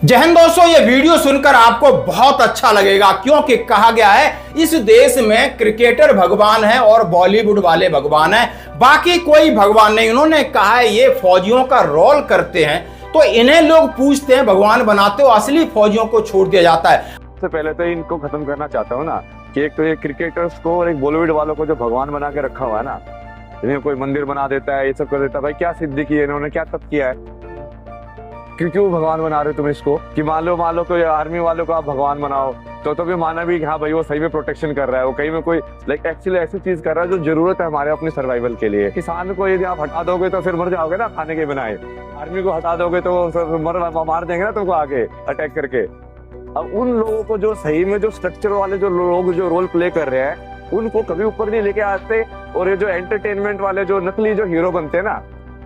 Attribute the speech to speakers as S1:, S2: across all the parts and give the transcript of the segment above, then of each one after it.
S1: जय हिंद दोस्तों, ये वीडियो सुनकर आपको बहुत अच्छा लगेगा क्योंकि कहा गया है इस देश में क्रिकेटर भगवान है और बॉलीवुड वाले भगवान है, बाकी कोई भगवान नहीं। उन्होंने कहा है ये फौजियों का रोल करते हैं तो इन्हें लोग पूछते हैं भगवान बनाते हो, असली फौजियों को छोड़ दिया जाता है।
S2: सबसे पहले तो इनको खत्म करना चाहता हूँ ना कि एक तो ये क्रिकेटर्स को और एक बॉलीवुड वालों को जो भगवान बना के रखा हुआ है ना, इन्हें कोई मंदिर बना देता है, ये सब कर देता है। भाई क्या सिद्धि की है इन्होंने, क्या तब किया है, क्यों भगवान बना रहे हो तुम इसको? कि मान लो कोई आर्मी वालों को आप भगवान बनाओ तो भी माना भी कि हाँ भाई वो सही में प्रोटेक्शन कर रहा है, वो कहीं में कोई एक्चुअली ऐसी चीज कर रहा है जो जरूरत है हमारे अपने सर्वाइवल के लिए। किसान को यदि आप हटा दोगे तो फिर मर जाओगे ना खाने के बिना। आर्मी को हटा दोगे तो मार देंगे ना तुमको आगे अटैक करके। अब उन लोगों को जो सही में जो स्ट्रक्चर वाले जो लोग जो रोल प्ले कर रहे हैं उनको कभी ऊपर नहीं लेके आते, और ये जो एंटरटेनमेंट वाले जो नकली जो हीरो बनते हैं ना,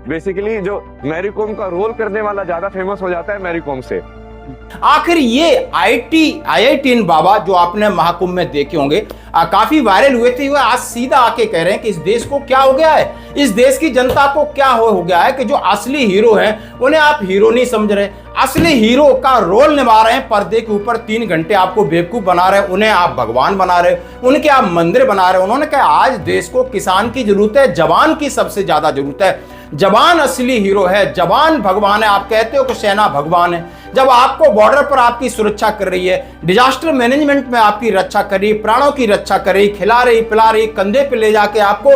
S2: बेसिकली जो मैरी कॉम का रोल करने वाला ज्यादा फेमस हो जाता है मैरी कॉम से।
S1: आखिर ये IIT बाबा जो आपने महाकुंभ में देखे होंगे काफी वायरल हुए थे, वो आज सीधा आके कह रहे हैं कि इस देश को क्या हो गया है, इस देश की जनता को क्या हो गया है कि जो असली हीरो हैं उन्हें आप हीरो नहीं समझ रहे, असली हीरो का रोल निभा रहे हैं, पर्दे के ऊपर 3 घंटे आपको बेवकूफ बना रहे हैं, उन्हें आप भगवान बना रहे हो, उनके आप मंदिर बना रहे हो। उन्होंने कहा आज देश को किसान की जरूरत है, जवान की सबसे ज्यादा जरूरत है। जवान असली हीरो है, जवान भगवान है। आप कहते हो कि सेना भगवान है, जब आपको बॉर्डर पर आपकी सुरक्षा कर रही है, डिजास्टर मैनेजमेंट में आपकी रक्षा कर रही है, प्राणों की रक्षा कर रही, खिला रही पिला रही, कंधे पे ले जाके आपको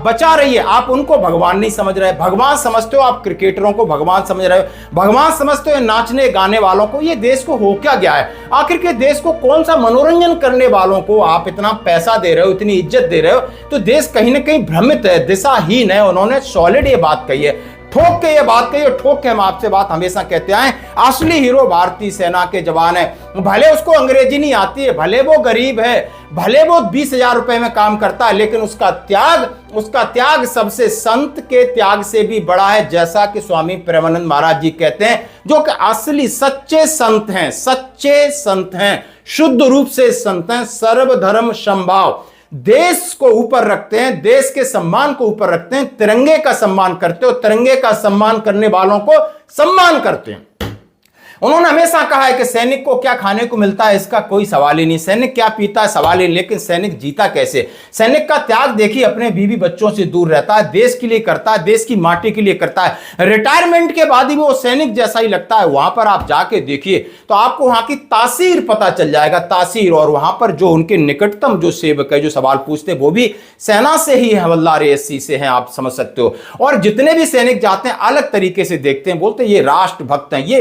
S1: बचा रही है, आप उनको भगवान नहीं समझ रहे। भगवान समझते हो आप क्रिकेटरों को भगवान समझ रहे हो, भगवान समझते हो नाचने गाने वालों को। ये देश को हो क्या गया है आखिर के? देश को कौन सा मनोरंजन करने वालों को आप इतना पैसा दे रहे हो, इतनी इज्जत दे रहे हो? तो देश कहीं ना कहीं भ्रमित है, दिशाहीन है। उन्होंने सॉलिड ये बात कही है, ठोक के ये बात कही, ठोक के हम आपसे बात हमेशा कहते आए, असली हीरो भारतीय सेना के जवान है। भले उसको अंग्रेजी नहीं आती है, भले वो गरीब है, भले वो 20,000 रुपए में काम करता है, लेकिन उसका त्याग सबसे संत के त्याग से भी बड़ा है, जैसा कि स्वामी प्रेमानंद महाराज जी कहते हैं, जो कि असली सच्चे संत हैं, सच्चे संत हैं, शुद्ध रूप से संत हैं, सर्वधर्म समभाव, देश को ऊपर रखते हैं, देश के सम्मान को ऊपर रखते हैं, तिरंगे का सम्मान करते हो, तिरंगे का सम्मान करने वालों को सम्मान करते हैं। उन्होंने हमेशा कहा है कि सैनिक को क्या खाने को मिलता है इसका कोई सवाल ही नहीं, सैनिक क्या पीता है सवाल ही, लेकिन सैनिक जीता कैसे। सैनिक का त्याग देखिए, अपने बीवी बच्चों से दूर रहता है, देश के लिए करता है, देश की माटी के लिए करता है। रिटायरमेंट के बाद ही वो सैनिक जैसा ही लगता है। वहां पर आप जाके देखिए तो आपको वहां की तासीर पता चल जाएगा, तासीर। और वहां पर जो उनके निकटतम जो सेवक है, जो सवाल पूछते हैं, वो भी सेना से ही हवलदार SC से हैं, आप समझ सकते हो। और जितने भी सैनिक जाते हैं अलग तरीके से देखते हैं, बोलते हैं ये राष्ट्रभक्त हैं, ये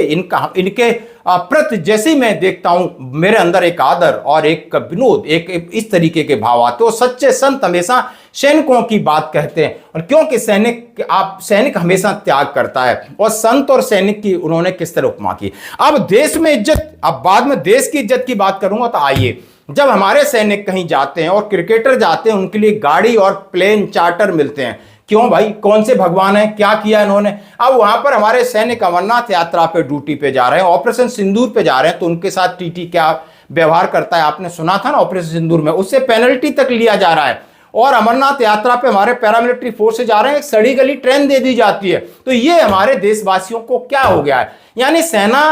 S1: इनके प्रति जैसे ही मैं देखता हूं मेरे अंदर एक आदर और एक विनोद, एक इस तरीके के भाव आते हो। सच्चे संत हमेशा सैनिकों की बात कहते हैं, और क्योंकि सैनिक हमेशा त्याग करता है। और संत और सैनिक की उन्होंने किस तरह उपमा की। अब देश में इज्जत, अब बाद में देश की इज्जत की बात करूंगा। तो आइए, जब हमारे सैनिक कहीं जाते हैं और क्रिकेटर जाते हैं, उनके लिए गाड़ी और प्लेन चार्टर मिलते हैं। क्यों भाई? कौन से भगवान है? क्या किया इन्होंने? अब वहां पर हमारे सैनिक अमरनाथ यात्रा पे ड्यूटी पे जा रहे हैं, ऑपरेशन सिंदूर पे जा रहे हैं, तो उनके साथ TT क्या व्यवहार करता है आपने सुना था ना ऑपरेशन सिंदूर में, उससे पेनल्टी तक लिया जा रहा है। और अमरनाथ यात्रा पे हमारे पैरामिलिट्री फोर्स से जा रहे हैं, एक सड़ी गली ट्रेन दे दी जाती है। तो ये हमारे देशवासियों को क्या हो गया है? यानी सेना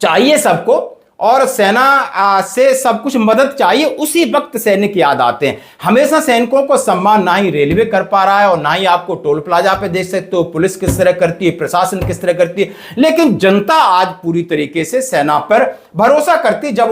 S1: चाहिए सबको और सेना से सब कुछ मदद चाहिए, उसी वक्त सैनिक याद आते हैं। हमेशा सैनिकों को सम्मान ना ही रेलवे कर पा रहा है और ना ही आपको टोल प्लाजा पे देख सकते हो पुलिस किस तरह करती है, प्रशासन किस तरह करती है। लेकिन जनता आज पूरी तरीके से सेना पर भरोसा करती है जब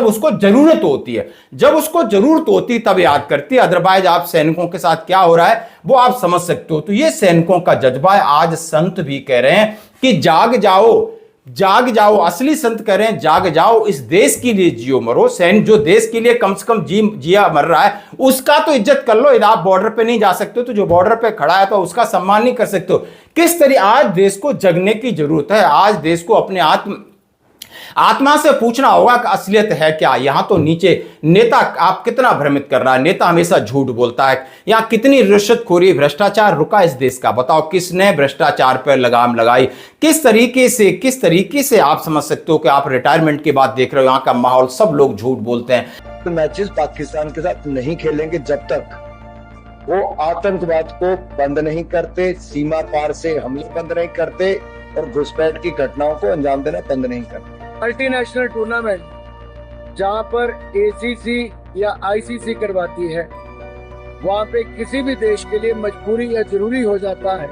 S1: उसको जरूरत होती है, जब उसको जरूरत होती तब याद करती है। अदरवाइज आप सैनिकों के साथ क्या हो रहा है वो आप समझ सकते हो। तो ये सैनिकों का जज्बा है। आज संत भी कह रहे हैं कि जाग जाओ, जाग जाओ, असली संत कह रहे हैं जाग जाओ, इस देश के लिए जियो मरो। सैनिक जो देश के लिए कम से कम जिया मर रहा है उसका तो इज्जत कर लो। आप बॉर्डर पे नहीं जा सकते हो तो जो बॉर्डर पे खड़ा है तो उसका सम्मान नहीं कर सकते हो। किस तरह आज देश को जगने की जरूरत है। आज देश को अपने आत्मा से पूछना होगा कि असलियत है क्या। यहां तो नीचे नेता आप कितना भ्रमित कर रहा है, नेता हमेशा झूठ बोलता है। यहां कितनी रिश्वतखोरी भ्रष्टाचार रुका इस देश का, बताओ किसने भ्रष्टाचार पर लगाम लगाई? किस तरीके से आप समझ सकते हो कि आप रिटायरमेंट के बाद देख रहे हो यहां का माहौल, सब लोग झूठ बोलते हैं।
S3: तो मैचेस पाकिस्तान के साथ नहीं खेलेंगे जब तक वो आतंकवाद को बंद नहीं करते, सीमा पार से हमले बंद नहीं करते, और घुसपैठ की घटनाओं को अंजाम देना बंद नहीं करते।
S4: मल्टीनेशनल टूर्नामेंट जहां पर एसीसी या आईसीसी करवाती है, वहां पे किसी भी देश के लिए मजबूरी या जरूरी हो जाता है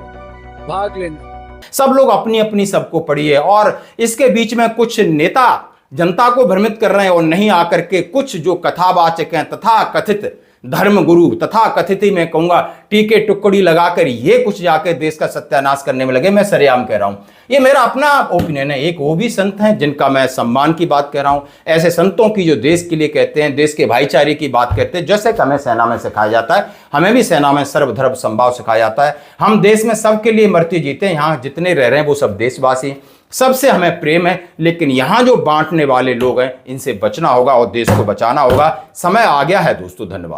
S4: भाग लेना।
S1: सब लोग अपनी अपनी सबको पड़ी है और इसके बीच में कुछ नेता जनता को भ्रमित कर रहे हैं और नहीं आकर के कुछ जो कथावाचक हैं तथा कथित धर्म गुरु तथा कथित ही मैं कहूंगा टीके टुकड़ी लगाकर ये कुछ जाके देश का सत्यानाश करने में लगे। मैं सरेआम कह रहा हूं, ये मेरा अपना ओपिनियन है। एक वो भी संत हैं जिनका मैं सम्मान की बात कह रहा हूं, ऐसे संतों की जो देश के लिए कहते हैं, देश के भाईचारे की बात करते हैं, जैसे कि हमें सेना में सिखाया जाता है। हमें भी सेना में सर्वधर्म समभाव सिखाया जाता है। हम देश में सबके लिए मरते जीते हैं, यहाँ जितने रह रहे हैं वो सब देशवासी हैं, सबसे हमें प्रेम है। लेकिन यहां जो बांटने वाले लोग हैं इनसे बचना होगा और देश को बचाना होगा। समय आ गया है दोस्तों। धन्यवाद।